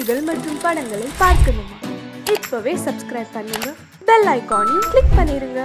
நிகழ்ச்சிகள் மற்றும் படங்களை பார்க்கணுமா? இப்பவே சப்ஸ்கிரைப் பண்ணுங்க, பெல் ஐகானையும் கிளிக் பண்ணிருங்க.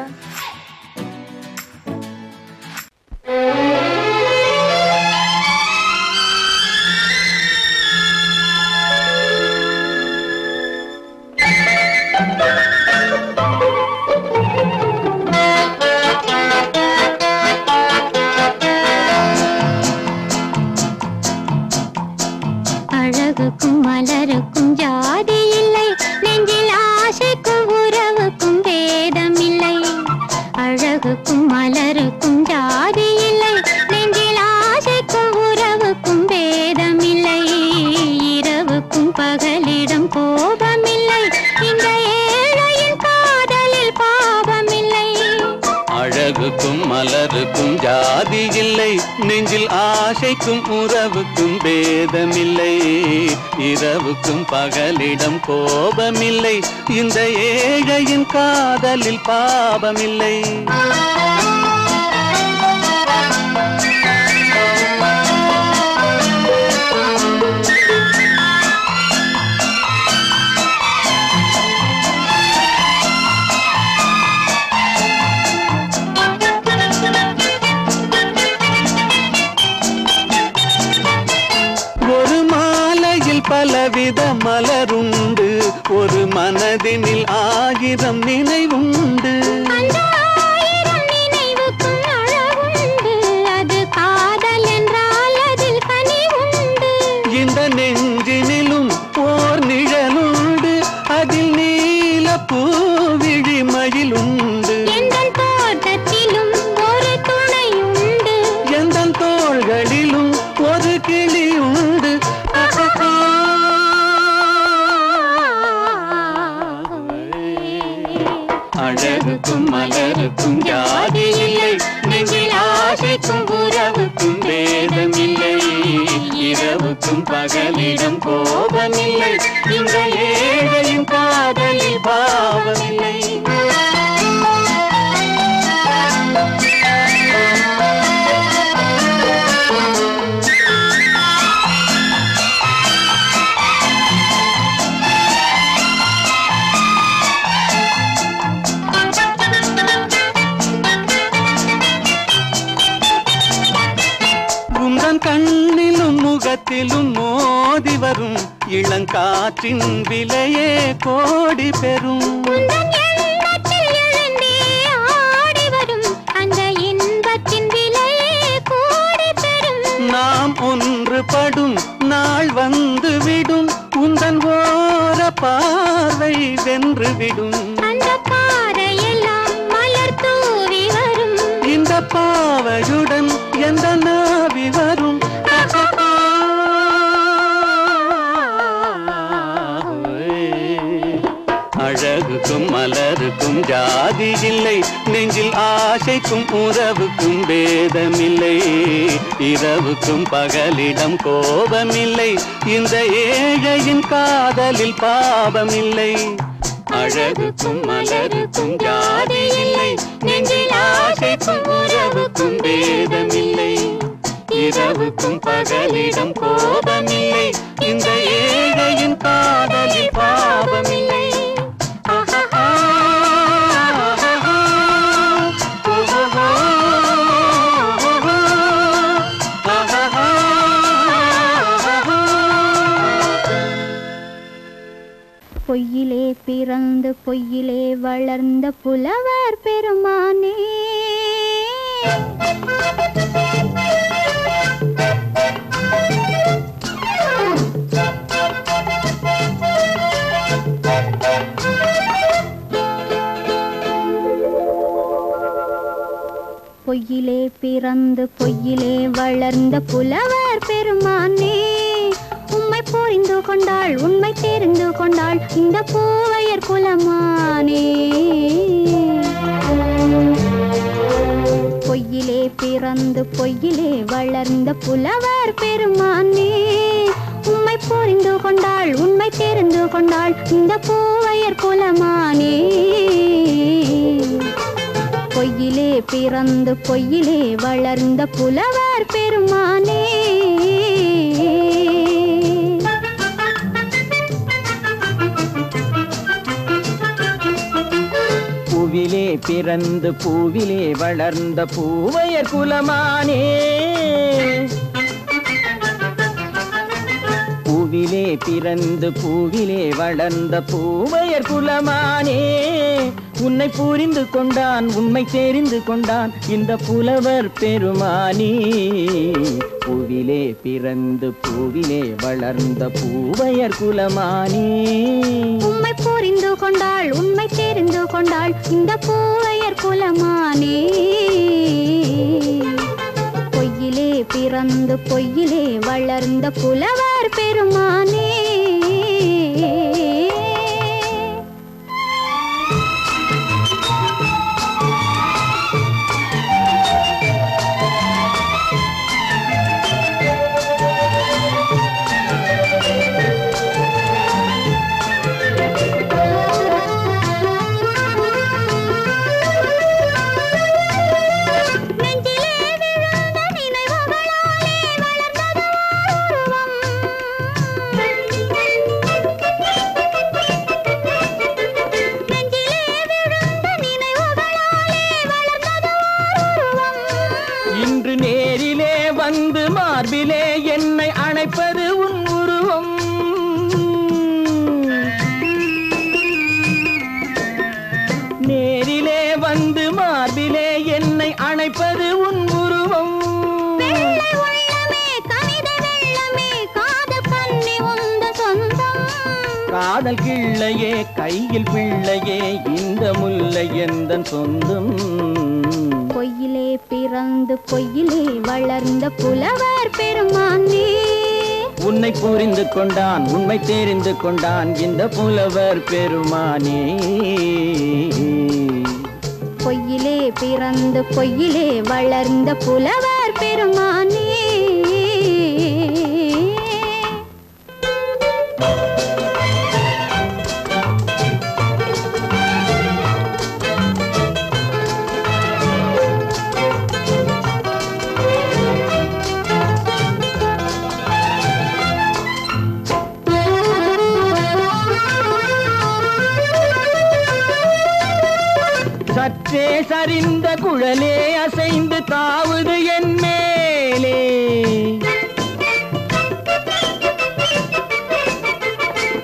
அழகுக்கும் மலருக்கும் ஜாதி இல்லை, நெஞ்சில் ஆசைக்கும் உறவுக்கும் பேதம் இல்லை. அழகுக்கும் மலருக்கும் ஜாதி இல்லை, நெஞ்சில் ஆசைக்கும் உறவுக்கும் பேதம் இல்லை. இரவுக்கும் பகலிடம் கோபம் இல்லை, இந்த ஏழையின் காதலில் பாவம் இல்லை. அழகுக்கும் மலருக்கும் ஜாதி இல்லை, நெஞ்சில் ஆசைக்கும் உறவுக்கும் பேதமில்லை. இரவுக்கும் பகலிடம் கோபமில்லை, இந்த ஏழையின் காதலில் பாவமில்லை. பலவித மலருண்டு, ஒரு மனதினில் 1000 நினைவுண்டு. அந்த 1000 நினைவுக்கும் அழகுண்டு, அது காதல் என்றால் அதில் கனிவுண்டு. இந்த நெஞ்சினிலும் ஓர் நிழலுண்டு, அதில் நீல பூவிழிமயில் உண்டு. எந்தன் தோட்டத்திலும் ஒரு துணையுண்டு, எந்தன் தோள்களிலும் ஒரு கிளி உண்டு. அழகுக்கும் மலருக்கும் ஜாதி இல்லை, நெஞ்சில் ஆசைக்கும் உறவுக்கும் பேதமில்லை. இரவுக்கும் பகலிடம் கோபமில்லை, இந்த ஏழையின் காதலில் பாவமில்லை. கண்ணிலும் முகத்திலும் மோதி வரும் இளங்காற்றின் விலையே கோடி பெறும். நாம் ஒன்றுபடும் நாள் வந்துவிடும், உந்தன் ஓர பார்வை வென்றுவிடும். அந்த பாறையெல்லாம் மலர் தூவி வரும், இந்த பாவையுடன் எந்த நாவி வரும். அழகுக்கும் மலருக்கும் ஜாதி இல்லை, நெஞ்சில் ஆசைக்கும் உறவுக்கும் பேதமில்லை. இரவுக்கும் பகலிடம் கோபமில்லை, இந்த ஏழையின் காதலில் பாவமில்லை. அழகுக்கும் மலருக்கும் ஜாதி இல்லை, நெஞ்சில் ஆசைக்கும் உறவுக்கும் பேதமில்லை. இரவுக்கும் பகலிடம் கோபமில்லை, இந்த ஏழையின் காதலில் பாவமில்லை. பொய்யிலே பிறந்து பொய்யிலே வளர்ந்த புலவர் பெருமானே, பொய்யிலே பிறந்து பொய்யிலே வளர்ந்த புலவர் பெருமானே, உம்மை புரிந்து கொண்டாள் உண்மை தெரிந்து கொண்டாள் இந்த பூவையர் குலமானே. பொய்யிலே பிறந்து பொய்யிலே வளர்ந்த புலவர் பெருமானே, உம்மை புரிந்து கொண்டாள் உண்மை தெரிந்து கொண்டாள் இந்த பூவையர் குலமானே. பொய்யிலே பிறந்து பொய்யிலே வளர்ந்த புலவர் பெருமானே. பிறந்து பூவிலே வளர்ந்த பூவையர் குலமானே பூவிலே பிறந்து பூவிலே வளர்ந்த பூவையர் குலமானே உன்னை புரிந்து கொண்டான் உண்மை தெரிந்து கொண்டான் இந்த புலவர் பெருமானே பூவிலே பிறந்து பூவிலே வளர்ந்த பூவையர் குலமானே உண்மை புரிந்து கொண்டாள் உண்மை தெரிந்து கொண்டாள் இந்த பூவையர் குலமானே பொய்யிலே பிறந்து பொய்யிலே வளர்ந்த புலவர் பெருமானே மார்பிலே என்னை அணைப்பது உன் உருவம் நேரிலே வந்து மார்பிலே என்னை அணைப்பது உன் உருவம் காதல் கிள்ளையே கையில் பிள்ளையே இந்த முல்லை எந்தன் சொந்தம் பொய்யிலே பிறந்து பொய்யிலே வளர்ந்த புலவர் பெருமானே உன்னை புரிந்து கொண்டான் உண்மை தெரிந்து கொண்டான் இந்த புலவர் பெருமானே பொய்யிலே பிறந்து பொய்யிலே வளர்ந்த புலவர் பெருமானே சற்றே சரிந்த குழலே அசைந்து தாவுது என் மேலே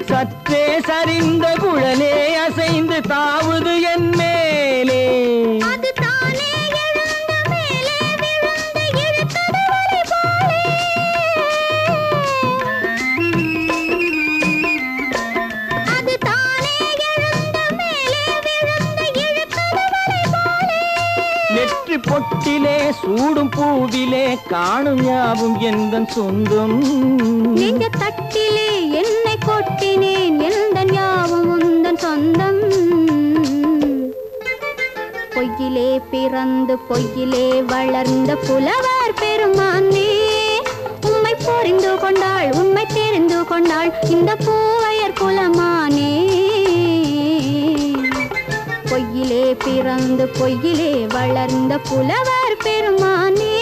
சற்றே சரிந்த குழலே அசைந்து தாவுது என் மேலே நெற்றி பொட்டிலே சூடும் பூவிலே காணும் யாவும் எந்தன் சொந்தம் நெஞ்ச தட்டிலே என்னை கொட்டினேன் எந்தன் யாவும் உந்தன் சொந்தம் பொய்யிலே பிறந்து பொய்யிலே வளர்ந்த புலவர் பெருமானே உண்மை புரிந்து கொண்டாள் உண்மை தெரிந்து கொண்டாள் இந்த பூவையர் குலமானே பொய்யிலே பிறந்து பொய்யிலே வளர்ந்த புலவர் பெருமானே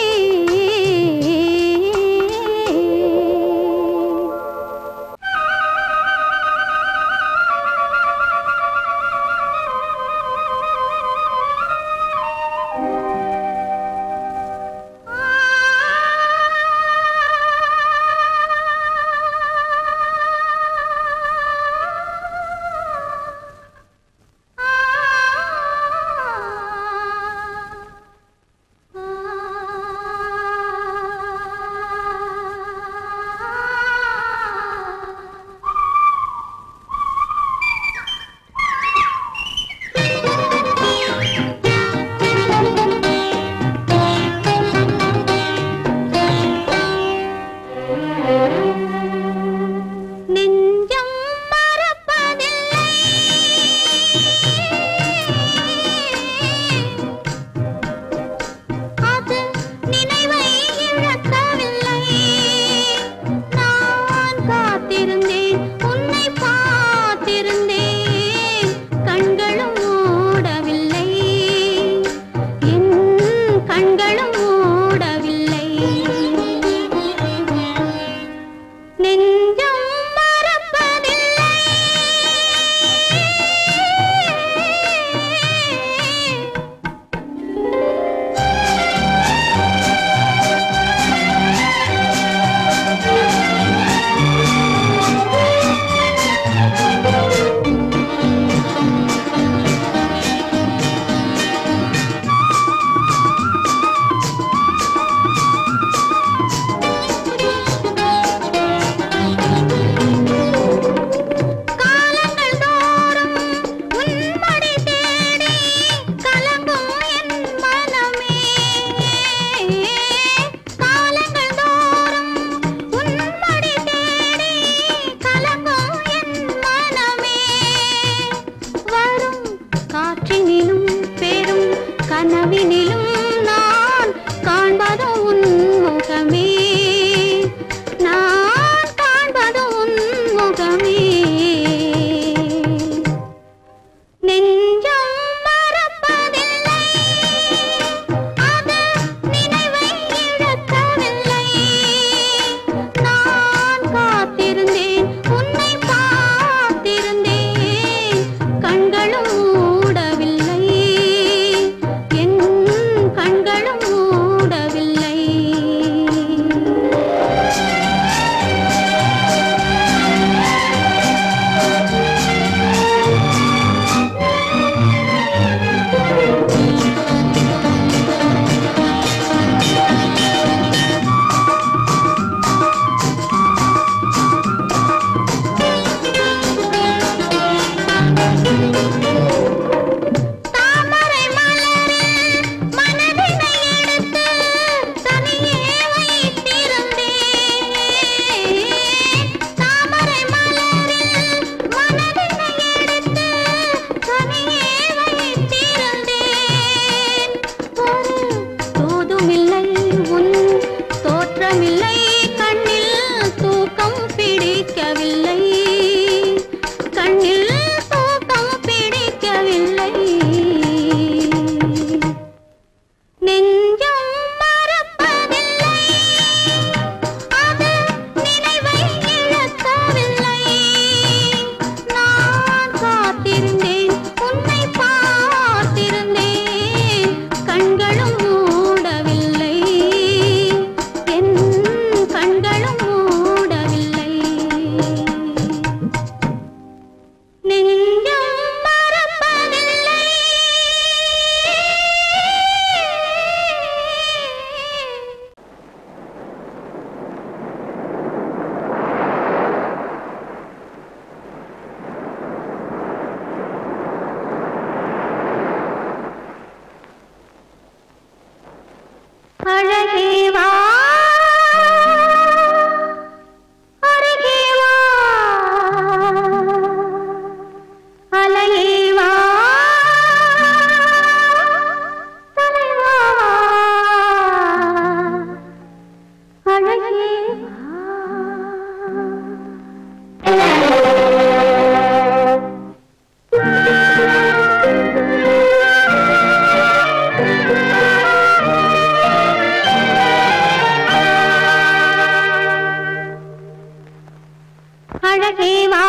வா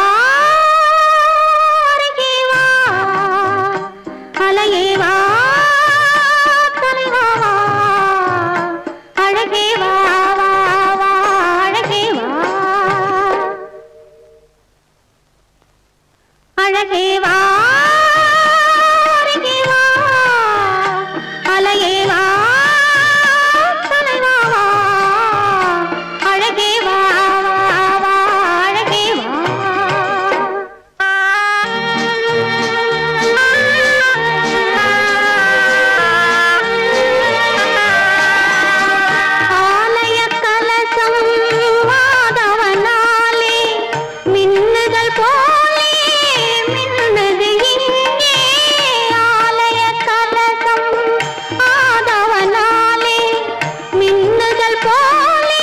அருகே வா அலையே வா தலைவா வா அழகே வா வா வா அழகே வா அழகே வா அருகே வா அலையே வா தலைவா வா அழகே வா வா வா அழகே வா ஆலய கலசம் மாதவனாலே மின்னுதல் போலே மின்னது இங்கே ஆலய கலசம் மாதவனாலே மின்னுதல் போலே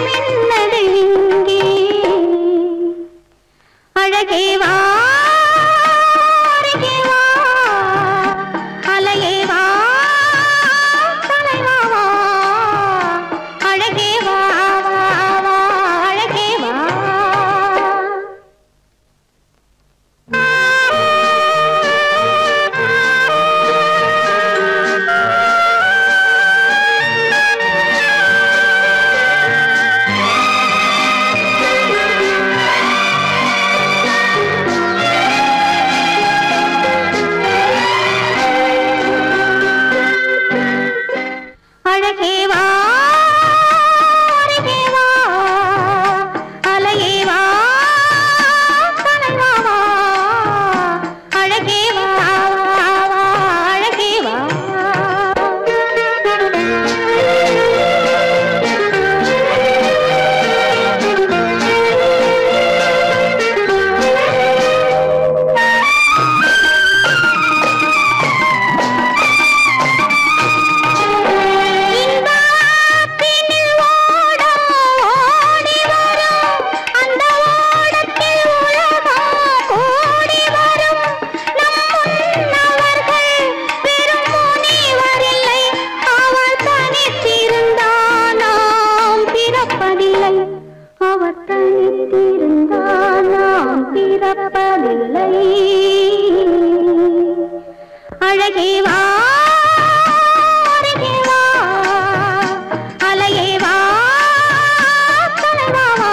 மின்னது இங்கே அழகே வா அருகே வா அலையே வா தலைவா வா அழகே வா வா வா அழகே வா அழகே வா அருகே வா அலையே வா தலைவா வா அழகே வா வா வா அழகே வா இன்பத்தினில் ஓடம் ஓடி வரும் அந்த ஓடத்தில் உலகம் கூடி வரும் நம் முன்னவர்கள் பெரும் முனிவரில்லை அவர் தனித்திருந்தால் நாம் பிறப்பதில்லை அவர் தனித்திருந்தால் நாம் பிறப்பதில்லை அழகே வா அருகே வா அலையே வா தலைவா வா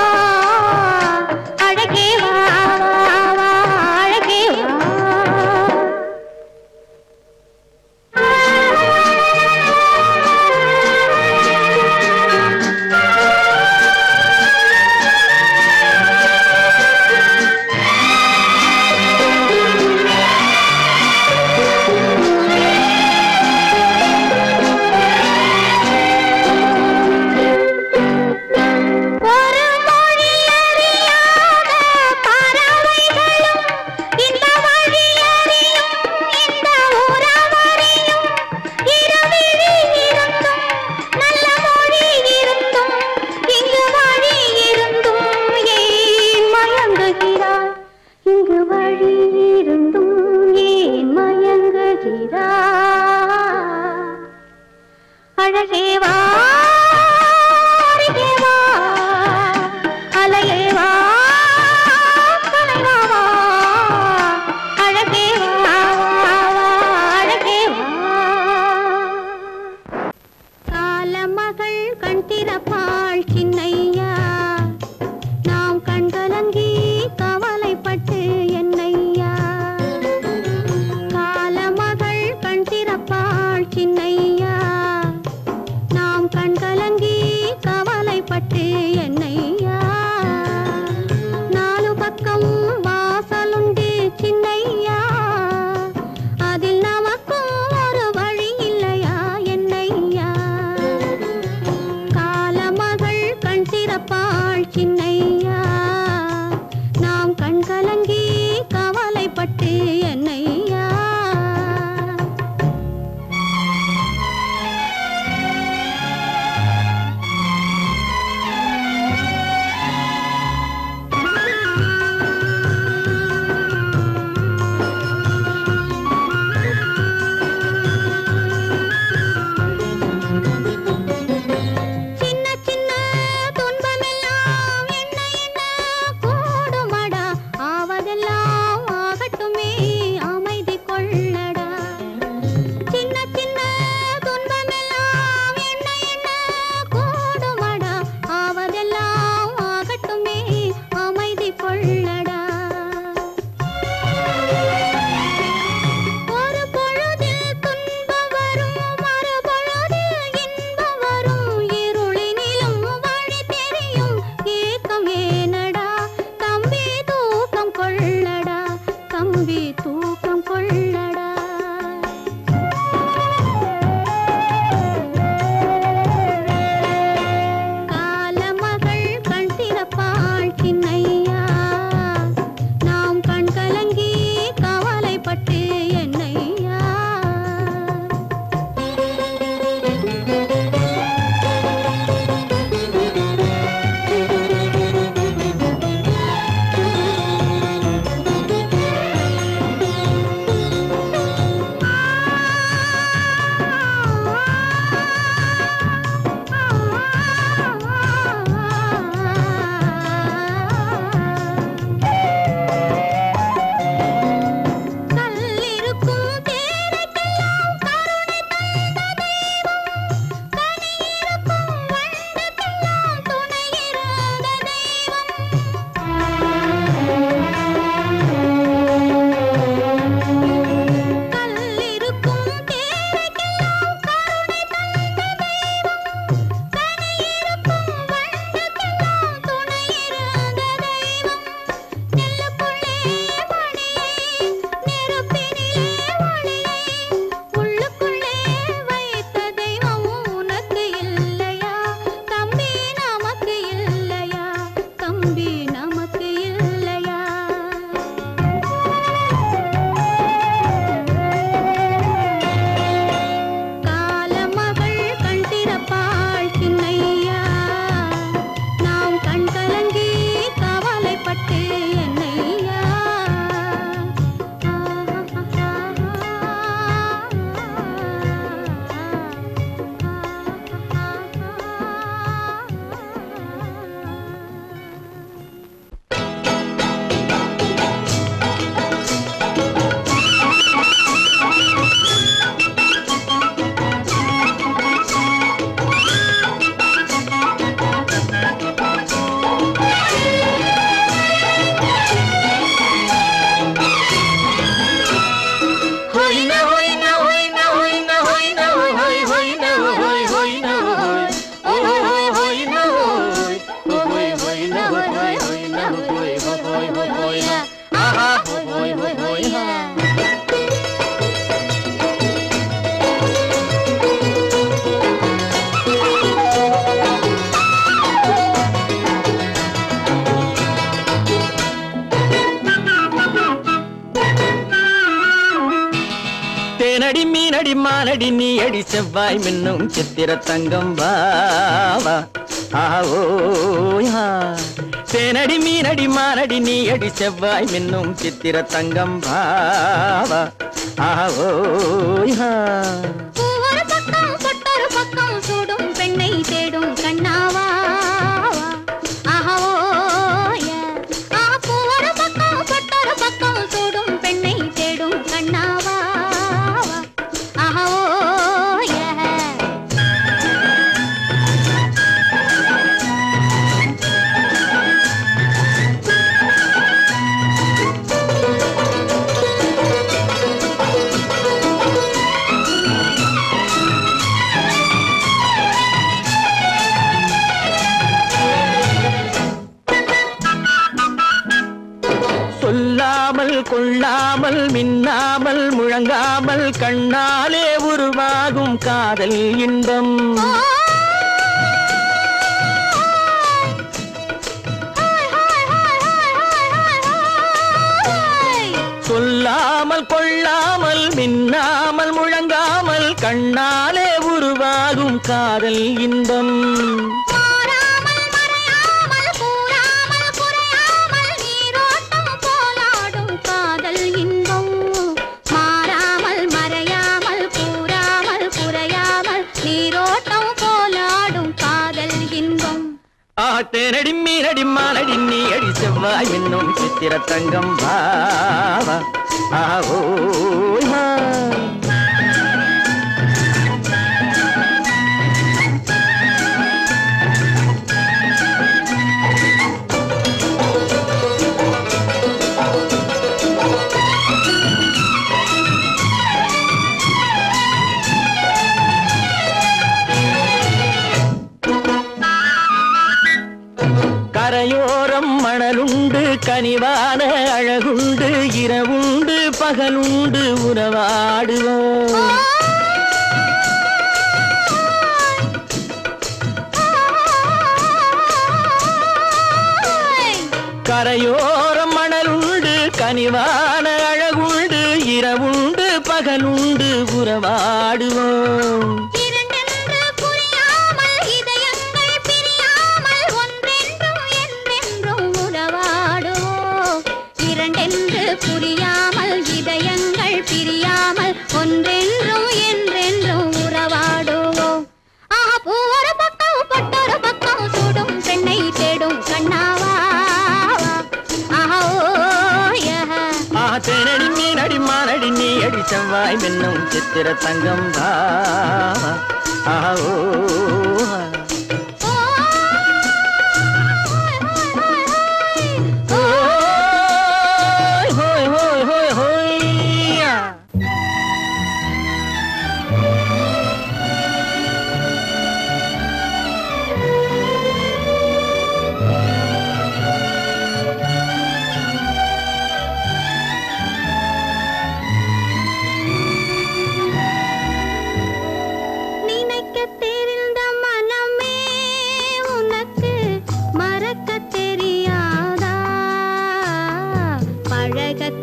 அழகே வா வா வா அழகே வா தம்பி தூக்கம் கொள்ளடா. காலமகள் கண் திறப்பாள் சின்னையா, நாம் கண் கலங்கி கவலைப்பட்டு என்னையா. தேனடி மீனடி மானடி நீ அடி செவ்வாய் மின்னும் சித்திர தங்கம் வாவா ஆவோயா. தேனடி மீனடி மானடி நீ அடி செவ்வாய் மின்னும் சித்திர தங்கம் வாவா ஆவோயா. ஒரு பக்கம் பொட்டொரு பக்கம் சூடும் பெண்ணை தேடும் கண்ணாவா. ஒரு பக்கம் பொட்டொரு பக்கம் சூடும் பெண்ணை தேடும் கண்ணாவா. சொல்லாமல் கொள்ளாமல் மின்னாமல் முழங்காமல் கண்ணாலே உருவாகும் காதல் இன்பம். சொல்லாமல் கொள்ளாமல் மின்னாமல் முழங்காமல் கண்ணாலே உருவாகும் காதல் இன்பம். தேனடி மீனடி மானடி நீ அடி செவ்வாய் மின்னும் சித்திர தங்கம் வாவா ஆவோயா. கரையோரம் மணலுண்டு கனி கனிவான அழகுண்டு இரவுண்டு பகலுண்டு உறவாடுவோம். கரையோரம் மணலுண்டு கனிவான அழகுண்டு இரவுண்டு பகலுண்டு உறவாடுவோம். இரண்டென்று புரியாமல் இதயங்கள் பிரியாமல் ஒன்றென்றும் என்றென்றும் உறவாடுவோம். இரண்டென்று புரியாமல் இதயங்கள் பிரியாமல் ஒன்றென்றும் என்றென்றும் உறவாடுவோம். ஆஹா பூ ஒரு பக்கம் பொட்டொரு பக்கம் சூடும் பெண்ணை தேடும் கண்ணாவா. தேனடி மீனடி மானடி நீ அடி செவ்வாய் மென்னும் சித்திர தங்கம் பாவா. ஆஹோ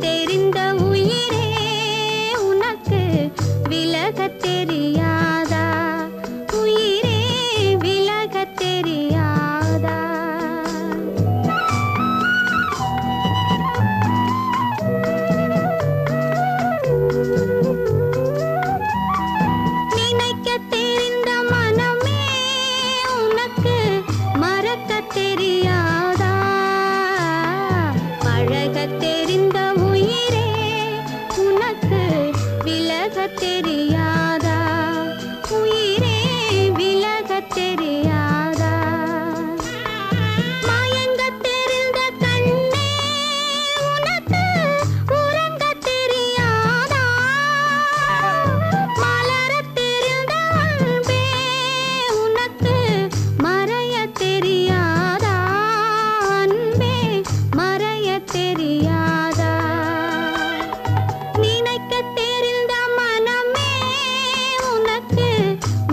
தெரிந்த உயிரே உனக்கு விலகத் தெரியாதா. உயிரே விலகத் தெரியாதா. நினைக்க தெரிந்த மனமே உனக்கு மறக்கத் தெரியாதா. பழகத் தெரிந்த உயிரே உனக்கு விலகத் தெரியாதா. உயிரே விலகத் தெரியாதா. மயங்கத் தெரிந்த கண்ணே உனக்கு உறங்கத் தெரியாதா. மலரத் தெரிந்த அன்பே உனக்கு மறையத் தெரியாதா. அன்பே மறையத் தெரியாதா. நினைக்கத் தெரிந்த மனமே உனக்கு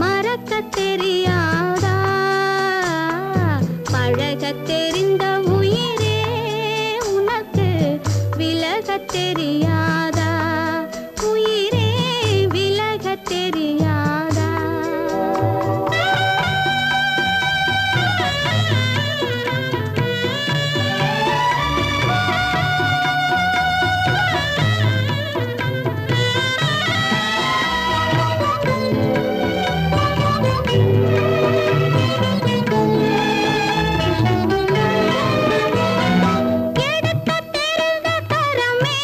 மறக்கத் தெரியாதா. பழகத் தெரிந்த உயிரே உனக்கு விலகத் தெரியாதா. உயிரே விலகத் தெரியாதா. எடுக்கத் தெரிந்த கரமே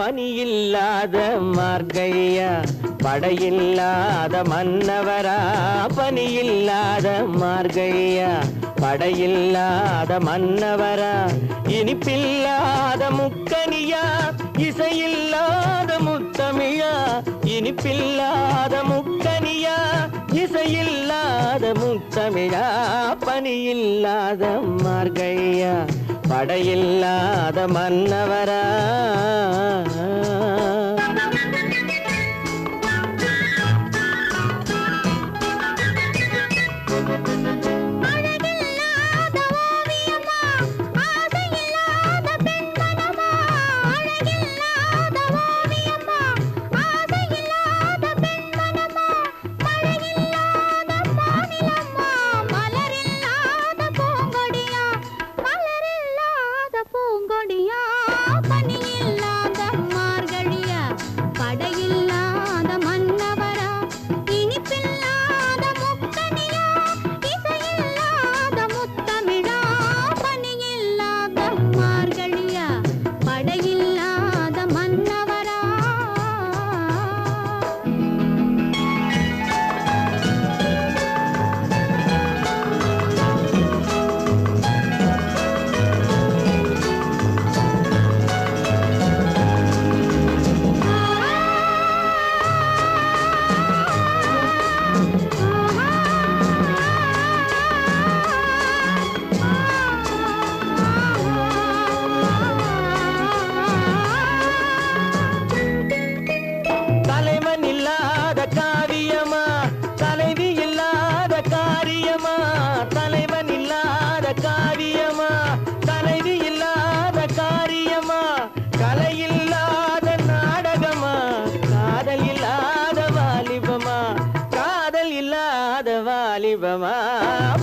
பனியில்லாத மார்கழியா படையில்லாத மன்னவரா பனியில்லாத மார்கழியா படையில்லாத மன்னவரா இனிப்பில்லாத முக்கனியா இசையில்லாத முத்தமிழா இனிப்பில்லாத முக்கனியா இசையில்லாத முத்தமிழா பனியில்லாத மார்கழியா படையில்லாத மன்னவரா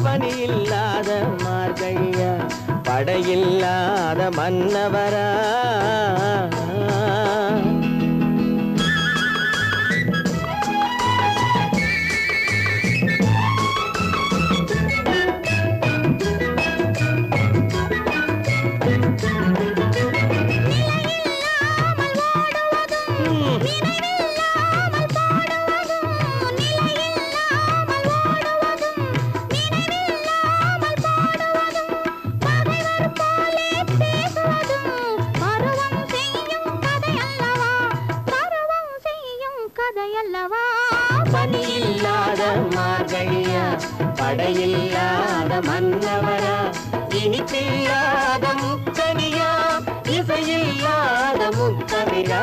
பனியில்லாத மார்கழியா படையில்லாத மன்னவரா பனியில்லாத மார்கழியா படையில்லாத மன்னவரா இனிப்பில்லாத முக்கனியா இசையில்லாத முத்தமிழா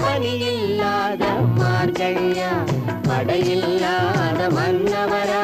பனியில்லாத மார்கழியா படையில்லாத மன்னவரா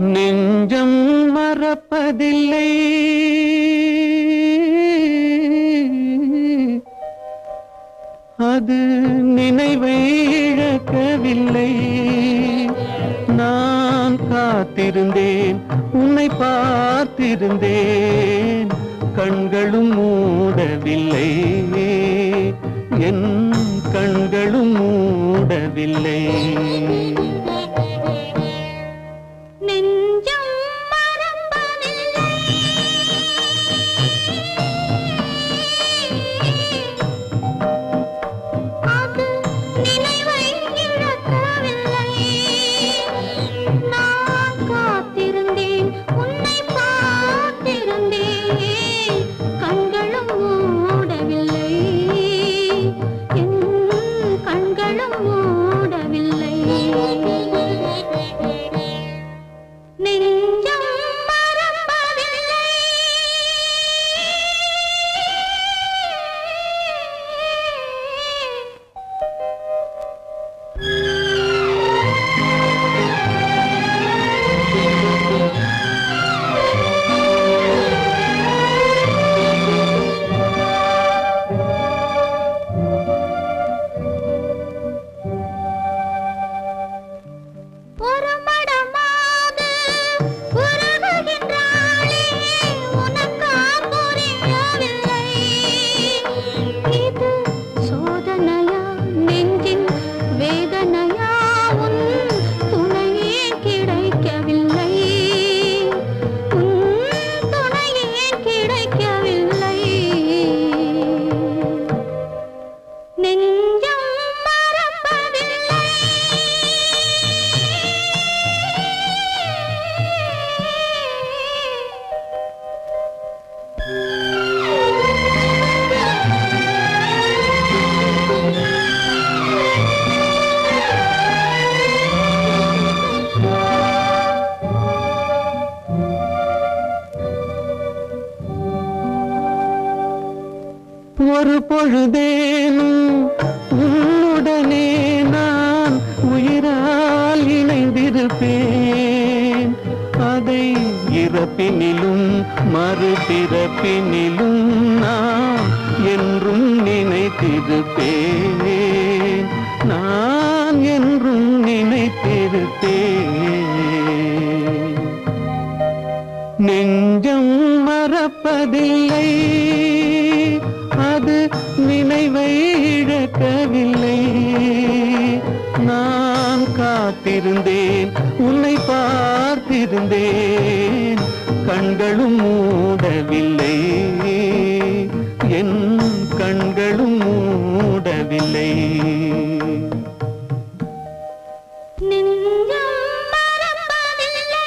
நெஞ்சம் மறப்பதில்லை அது நினைவை இழக்கவில்லை நான் காத்திருந்தேன் உன்னை பார்த்திருந்தேன் கண்களும் மூடவில்லை என் கண்களும் மூடவில்லை கண்களும் மூடவில்லை ஒரு மடமாக உருகுகின்றாளே உனக்கா புரியவில்லை இது சோதனையா நெஞ்சின் வேதனையா உன் துணையே கிடைக்கவில்லை உன் துணையே கிடைக்கவில்லை நெஞ்சம் மறப்பதில்லை ஒரு பொழுதேனும் உன்னுடனே நான் உயிரால் இணைந்திருப்பேன் அதை இறப்பினிலும் மறுபிறப்பினிலும் நான் என்றும் நினைத்திருப்பேன் நான் என்றும் நினைத்திருப்பேன் நெஞ்சம் மறப்பதில்லை அது நினைவை இழக்கவில்லை நான் காத்திருந்தேன் உன்னை பார்த்திருந்தேன் கண்களும் மூடவில்லை என் கண்களும் மூடவில்லை நெஞ்சம் மறப்பதில்லை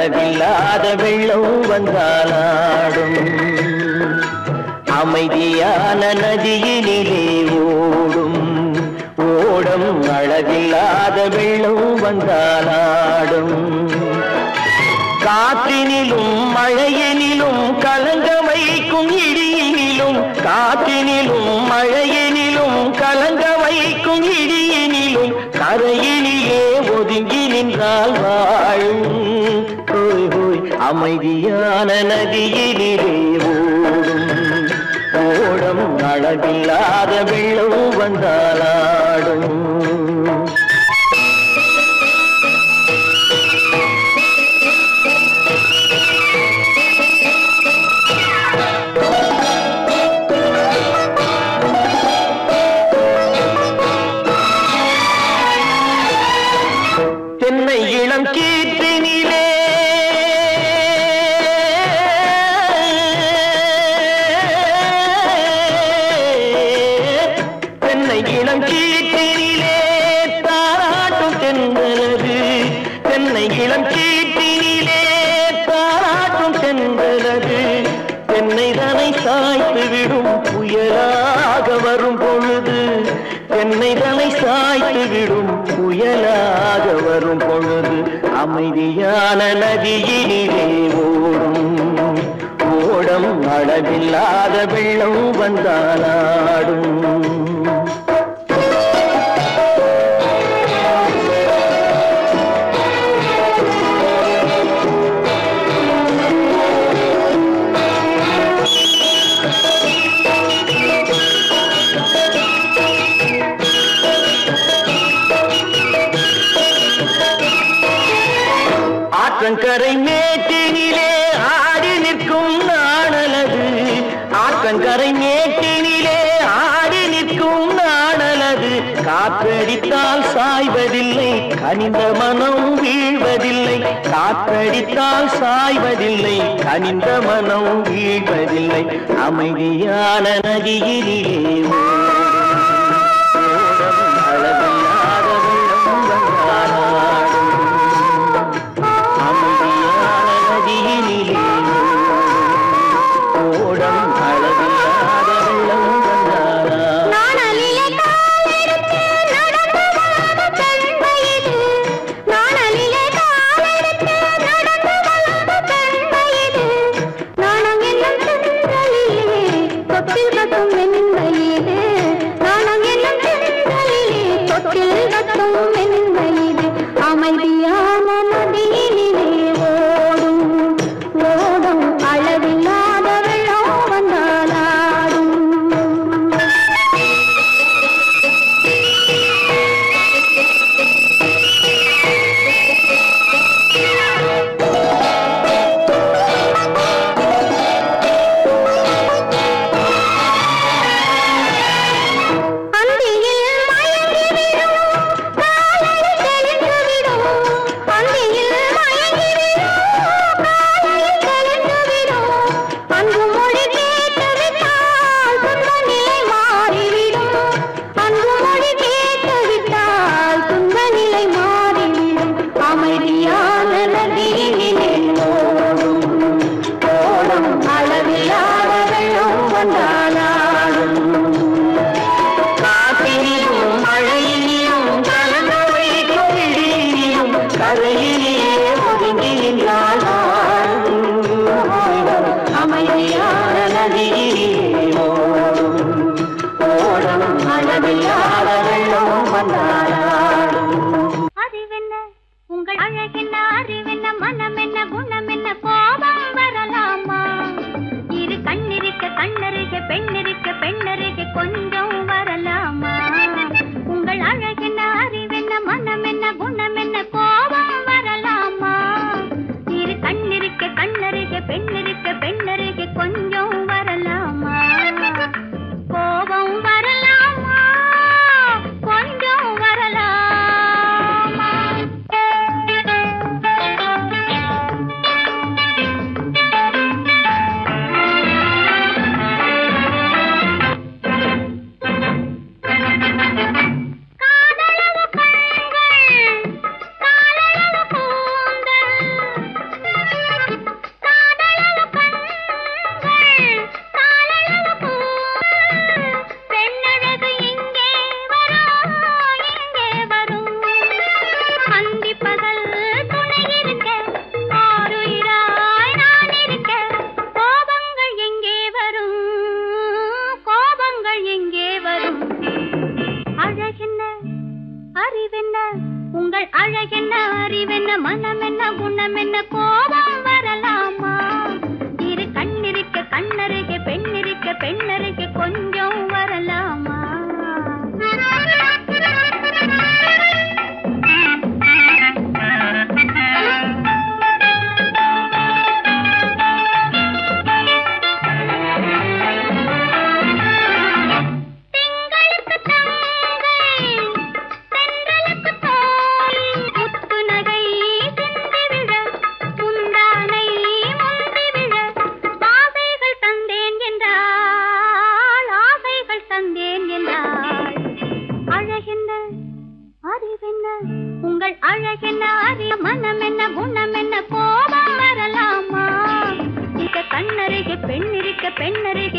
அளவில்லாத வெள்ளம் வந்தாலாடும் அமைதியான நதியினிலே ஓடும் ஓடம் அளவில்லாத வெள்ளம் வந்தாலாடும் காற்றினிலும் மழையினிலும் கலங்க வைக்கும் இடியினிலும் காற்றினிலும் மழையினிலும் கலங்க வைக்கும் இடியினிலும் கரையினிலே ஒதுங்கி நின்றால் வாழும் ஹோய் ஹோய் அமைதியான நதியினிலே ஓடும் ஓடம் அளவில்லாத வெள்ளம் வந்தாலாடும் தென்னை இளம் கீற்றினிலே தென்னை இளம் கீற்றினிலே தாராட்டும் தென்றலது தென்னை இளம் கீற்றினிலே தாராட்டும் தென்றலது தென்னை தனை சாய்த்து விடும் புயலாக வரும் பொழுது தென்னை தனை சாய்த்து விடும் புயலாக வரும் பொழுது அமைதியான நதியினிலே ஓடும் ஓடம் அளவில்லாத வெள்ளம் வந்தாலாடும் ஆற்றங்கரை மேட்டினிலே ஆடி நிற்கும் நாணலது ஆற்றங்கரை மேட்டினிலே ஆடி நிற்கும் நாணலது காற்றடித்தால் சாய்வதில்லை கனிந்த மனம் வீழ்வதில்லை காற்றடித்தால் சாய்வதில்லை கனிந்த மனம் வீழ்வதில்லை அமைதியான நதியிலே அளவில்லாத வெள்ளம் வந்தாலாடும் அமைதியான நதியினிலே ஓடம் அளவில்லாத வெள்ளம் வந்தாலாடும் அமைதியான நதியினிலே ஓடும் ஓடும் அளவில்லாத வெள்ளம் வந்தாலாடும் உங்கள் அழகென்ன அறிவென்ன மனம் என்ன குணம் என்ன கோபம் வரலாமா இரு கண்ணிருக்க கண்ணருக மனம் என்ன குணம் என்ன கோபம் வரலாமா இரு கண்ணிருக்க கண்ணருகே பெண்ணிருக்க பெண்ணருகே கொஞ்சம் வரலாமா உங்கள் அழகென்ன அறிய மனம் என்ன குணம் என்ன கோபம் வரலாமா இங்க கண்ணருகே பெண்ணிருக்க பெண்ணருகே